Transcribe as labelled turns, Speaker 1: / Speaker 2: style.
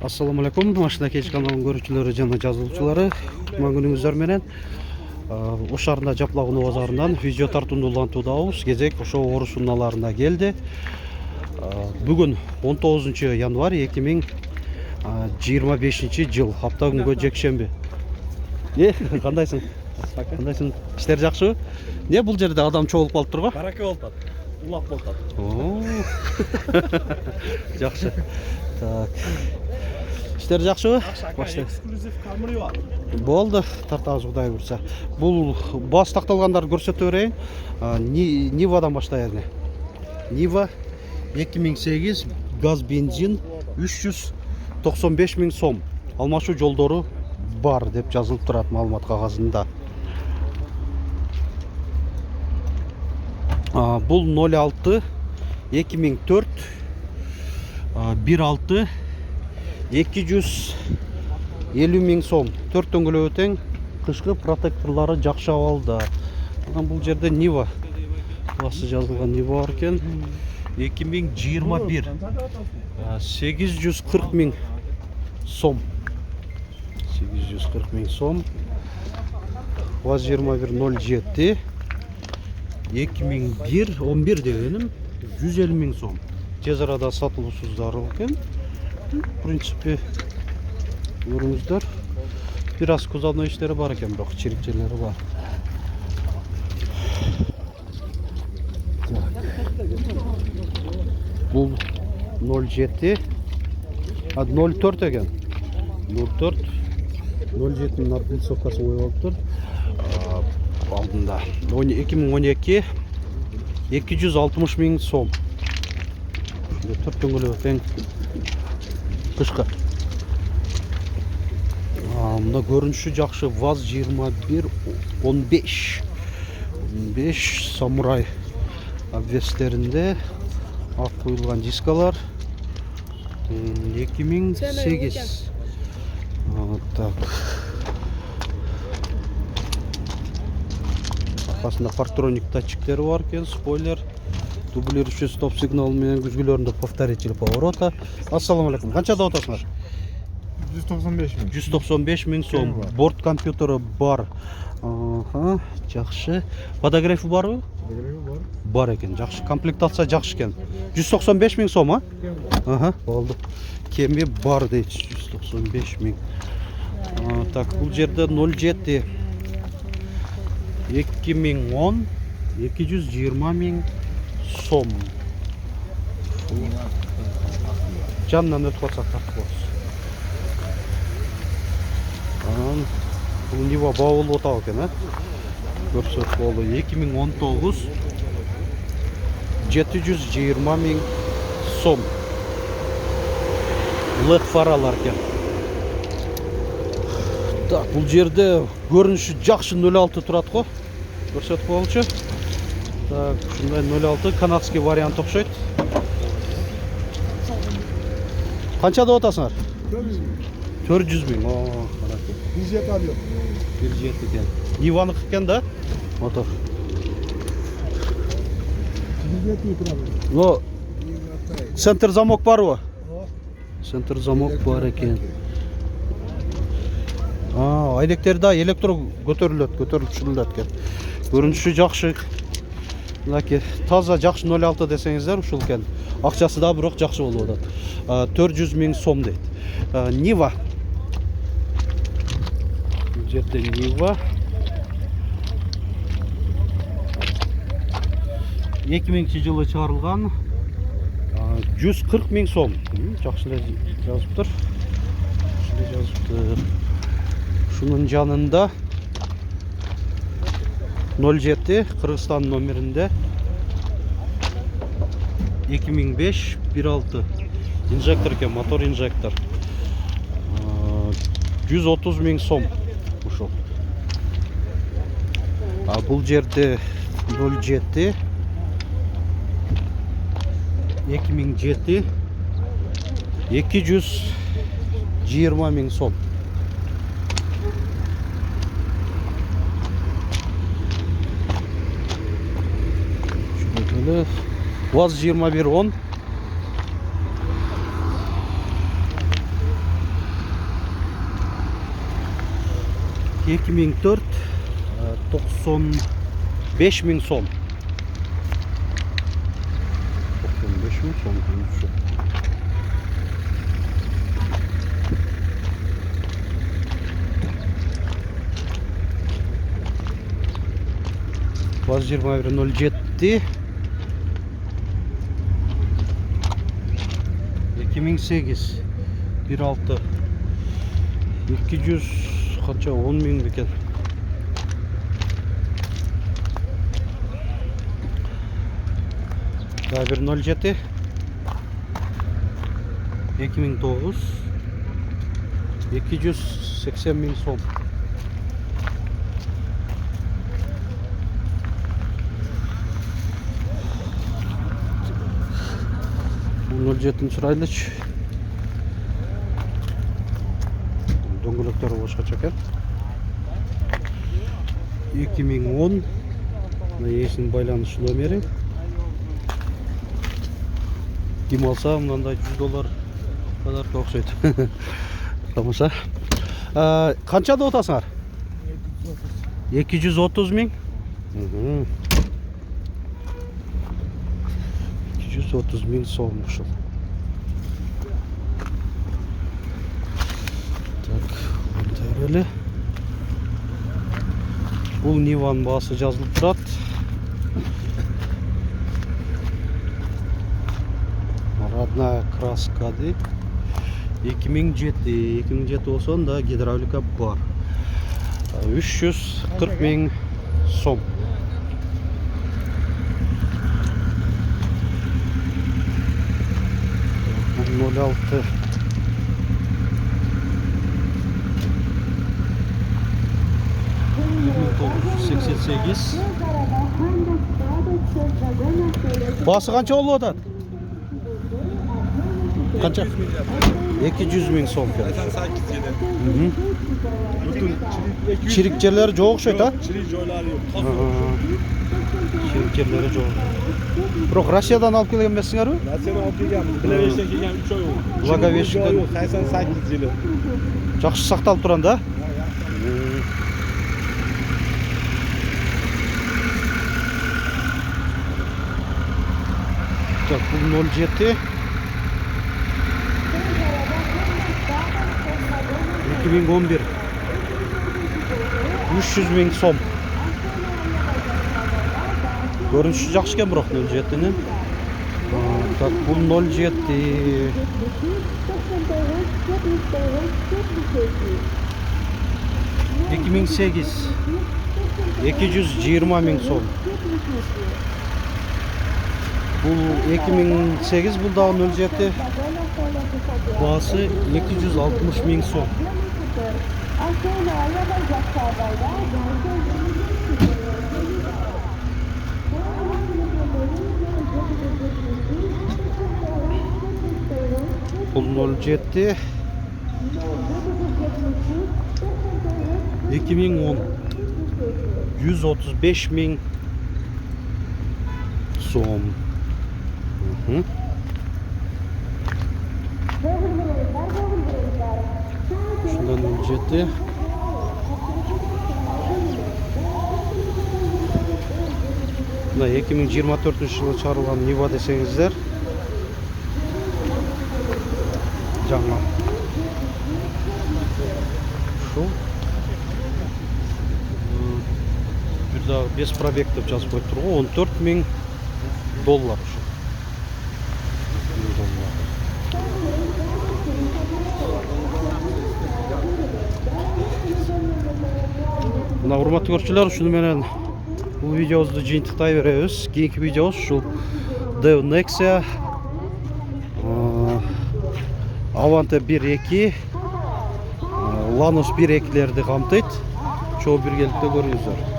Speaker 1: Assalamu alaikum. Машина кеч каналының көрүүчүлөрү жана жазылуучулары. Кутман күнүңүздөр менен. Ош шаарында Жаплагын базарынан видео тартууну улантуудабыз. Кезек ошо Орус унааларына келди. Бүгүн 19 январь 2025 жыл. Апта күнгө жекшемби. Кандайсың? Кандайсың? Иштер жакшыбы? Не бул жерде адам чогулуп калып турго?
Speaker 2: Барака болуп атат. Улап болуп атат.
Speaker 1: Жакшы. Так. Иштер жакшыбы?
Speaker 2: Эксклюзив камери бар.
Speaker 1: Болду, тартабыз Кудай буйрса. Бул баш такталгандарды көрсөтө берейин. Нивадан баштайлы. Нива 2008 газ бензин 395 000 сом. Алмашуу жолдору бар деп жазылып турат маалымат кагазында. Бул 06 2004 16 250 000 сом. 4 дөңгөлөгү тең, кышкы протекторлары жакшы абалда. Бул жерде Нива басы жазылган Нива бар экен. 2021 840 000 сом. 840 000 сом. ВАЗ-2107 2001 11 дегеним 150 000 сом. Тез арада сатылуусуз зарыл экен. В принципе, көрүңүздөр. Бир аз кузовной иштери бар экен, бирок чирикчелери бар. Бул 07 04 экен. 04 07-nin арпылсовкасы коюп алыптыр. Алдында 2012 260 000 сом. 4 дөңгөлөгү тең, кышкы. Мына көрүнүшү жакшы. ВАЗ-21 15 самурай обвестеринде ак куюлган дискалар. 2008. Так. Аркасында парктроник датчиктери бар экен, спойлер, дублирующий стоп сигнал менен күзгүлөрүндө повторитель поворота. Ассаламу алейкум. Канчада отосуңар? 195 000 сом. Борт компьютери бар. Жакшы. Подогрев барбы? Бар экен. Жакшы. Комплектация жакшы экен. 195 000 сом, болду. Кеми бар дейт. 195 000. Так, бул жерде 07 2010 220 000 сом. Жанынан өтүп атсак тартып болсун. Бул Нива баулуу отабы экен, көрсөт болду. 2019 720 000 сом. LED фаралар экен. Так, бул жерде көрүнүшү жакшы 06 турат го. Көрсөтүп болчу. Так, ушундай 06 канадский вариант окшойт. Канчада отасыңар? 400 000. Каракет.
Speaker 2: 107 алıyor.
Speaker 1: 107 экен. Ниваныкы экен да? Мотор.
Speaker 2: 107 турат.
Speaker 1: Но центр замок барбы? Центр замок бар экен. Айнектери да электро көтөрүлөт экен. Көрүнүшү жакшы. Мынакей таза жакшы 06 десеңиздер ушул экен. Акчасы да бирок жакшы болуп атат. 400 000 сом дейт. Нива. Бул жерде Нива. 2000-жылы чыгарылган. 140 000 сом. Жакшы эле жазыптыр. Шунун жанында 07 Кыргызстан номеринде 2005 16 инжектор экен, мотор инжектор. 130 000 сом ушул. Бул жерде 07 2007 220 000 сом. ВАЗ-2110 2004 95.000 сом. 95.000 сом. Vaz 21.07 2008 16 200 qancha 10.000 ekan. Vaz 1.07 2009 280.000 сом. Bu 07 çıraylıç. Дөңгелектері boshqacha ekan. 2010 есінің байланыш номері. Ким алса, мынандай $100 подарка ұқсайды. Тамаша. Қаншада отасыңар? 230.000. 230.000 сом ушул. Так, öyle. Бұл Ниваның басы жазылып тұрады. Родная краска дейді. 2007 olsun da gidravlika бар. 340.000 сом. Bu 06 1988. Bası qancha oldu odan? Qancha? 200.000 so'm ekan. 88 Bütün çirik yerleri jo'q o'xshaydi, ha?
Speaker 2: Çirik joylari yo'q.
Speaker 1: Çirik yerleri jo'q. Biroq Rossiyadan olib kelgan emasinglar-ku?
Speaker 2: Rossiyadan olib kelganmiz. Blagoveshdan kelgan 3 oy bo'ldi.
Speaker 1: Blagoveshdan
Speaker 2: 88 yili.
Speaker 1: Yaxshi saqtalib turadi-da. Так, bu 07 2011 300.000 сом. Görünüşü yaxshi ekan biroq 07'nin. Так, bu 07 2008 220.000 сом. Bu 2008 bu da 07 bası 260.000 сом. Bu 07 2010 135.000 сом. Şundan 07 Mına 2024 жылы шығарылған Niva десеңіздер. Жаңа. Şu. Bir daha 5 пробег деп жазып қойып тұр ғой. $14.000 şu. Mına hurmatly көрүүчүлөр, шуну менен бул видеобузду жыйынтыктай беребиз. Кийинки видеобуз ушул Deo Nexia Avante 1.2 Lanos 1.2'лерди камтыйт. Чоу биргеликте көрүңүздөр.